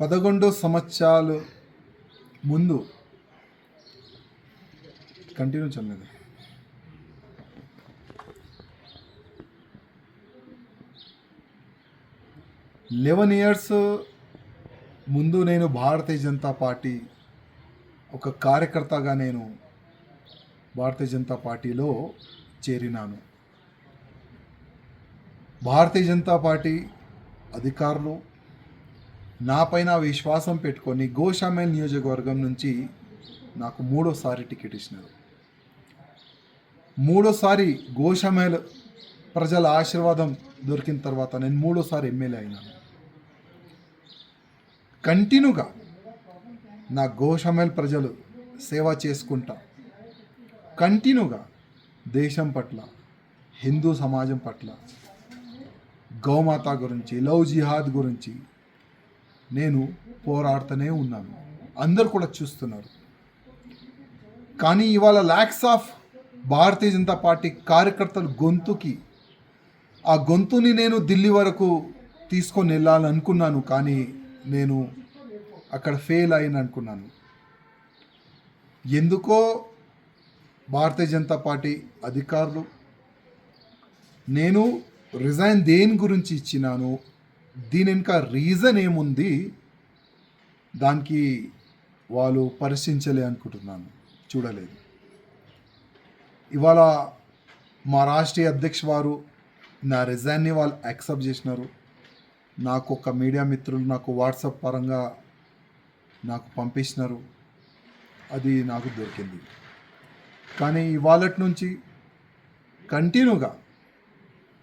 11 సంవత్సరాలు ముందు continue చల్లలేదు 11 years ముందు నేను భారతీయ జనతా పార్టీ ఒక కార్యకర్తగా నేను భారతీయ జనతా పార్టీలో చేరినాను. భారతీయ జనతా పార్టీ అధికారులు నాపైన విశ్వాసం పెట్టుకొని గోషామేల్ నియోజకవర్గం నుంచి నాకు మూడోసారి టికెట్ ఇచ్చినారు. మూడోసారి గోషామేల్ ప్రజల ఆశీర్వాదం దొరికిన తర్వాత నేను మూడోసారి ఎమ్మెల్యే అయినాను. కంటిన్యూగా నా గోషామేల్ ప్రజలు సేవ చేసుకుంటా కంటిన్యూగా దేశం పట్ల, హిందూ సమాజం పట్ల, గౌమాత గురించి, లవ్ జిహాద్ గురించి నేను పోరాడుతూనే ఉన్నాను. అందరు కూడా చూస్తున్నారు. కానీ ఇవాళ ల్యాక్స్ ఆఫ్ భారతీయ జనతా పార్టీ కార్యకర్తల గొంతుకి ఆ గొంతుని నేను ఢిల్లీ వరకు తీసుకొని వెళ్ళాలనుకున్నాను. కానీ నేను అక్కడ ఫెయిల్ అయిన అనుకున్నాను. ఎందుకో భారతీయ జనతా పార్టీ అధికారులు నేను రిజైన్ దేని గురించి ఇచ్చినాను, దీని వెనుక రీజన్ ఏముంది, దానికి వాళ్ళు పరిశీలించలే అనుకుంటున్నాను, చూడలేదు. ఇవాళ మా రాష్ట్రీయ అధ్యక్ష వారు నా రిజైన్ని వాళ్ళు యాక్సెప్ట్ చేసినారు. నాకు ఒక మీడియా మిత్రులు నాకు వాట్సాప్ పరంగా నాకు పంపించినారు, అది నాకు దొరికింది. కానీ ఇవాళ నుంచి కంటిన్యూగా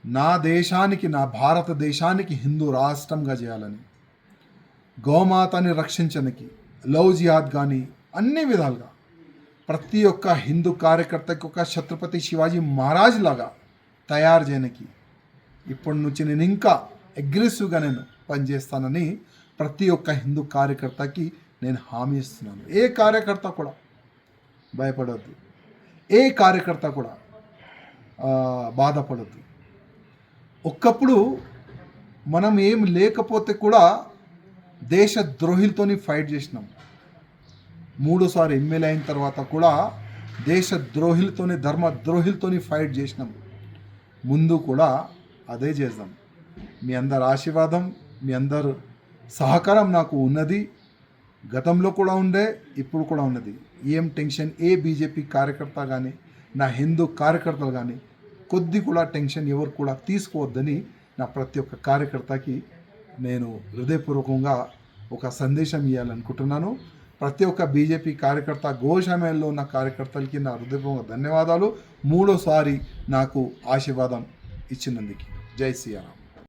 నా దేశానికి, నా భారతదేశానికి హిందూ రాష్ట్రంగా చేయాలని, గోమాతని రక్షించడానికి, లవ్ జిహాద్ కానీ అన్ని విధాలుగా ప్రతి ఒక్క హిందూ కార్యకర్తకి ఒక ఛత్రపతి శివాజీ మహారాజ్ లాగా తయారు చేయడానికి ఇప్పటి నుంచి నేను ఇంకా అగ్రెసివ్గా నేను పనిచేస్తానని ప్రతి ఒక్క హిందూ కార్యకర్తకి నేను హామీ ఇస్తున్నాను. ఏ కార్యకర్త కూడా భయపడొద్దు, ఏ కార్యకర్త కూడా బాధపడద్దు. ఒక్కప్పుడు మనం ఏం లేకపోతే కూడా దేశ ద్రోహులతోని ఫైట్ చేసినాం. మూడోసారి ఎమ్మెల్యే అయిన తర్వాత కూడా దేశ ద్రోహులతోని, ధర్మ ద్రోహులతోని ఫైట్ చేసినాం. ముందు కూడా అదే చేద్దాం. మీ అందరి ఆశీర్వాదం, మీ అందరు సహకారం నాకు ఉన్నది. గతంలో కూడా ఉండే, ఇప్పుడు కూడా ఉన్నది. ఏం టెన్షన్ ఏ బీజేపీ కార్యకర్త కానీ, నా హిందూ కార్యకర్తలు కానీ కొద్ది కూడా టెన్షన్ ఎవరు కూడా తీసుకోవద్దని నా ప్రతి ఒక్క కార్యకర్తకి నేను హృదయపూర్వకంగా ఒక సందేశం ఇవ్వాలనుకుంటున్నాను. ప్రతి ఒక్క బీజేపీ కార్యకర్త, గోషామేల్లో ఉన్న కార్యకర్తలకి నా హృదయపూర్వక ధన్యవాదాలు. మూడోసారి నాకు ఆశీర్వాదం ఇచ్చినందుకు. జై శ్రీరామ్.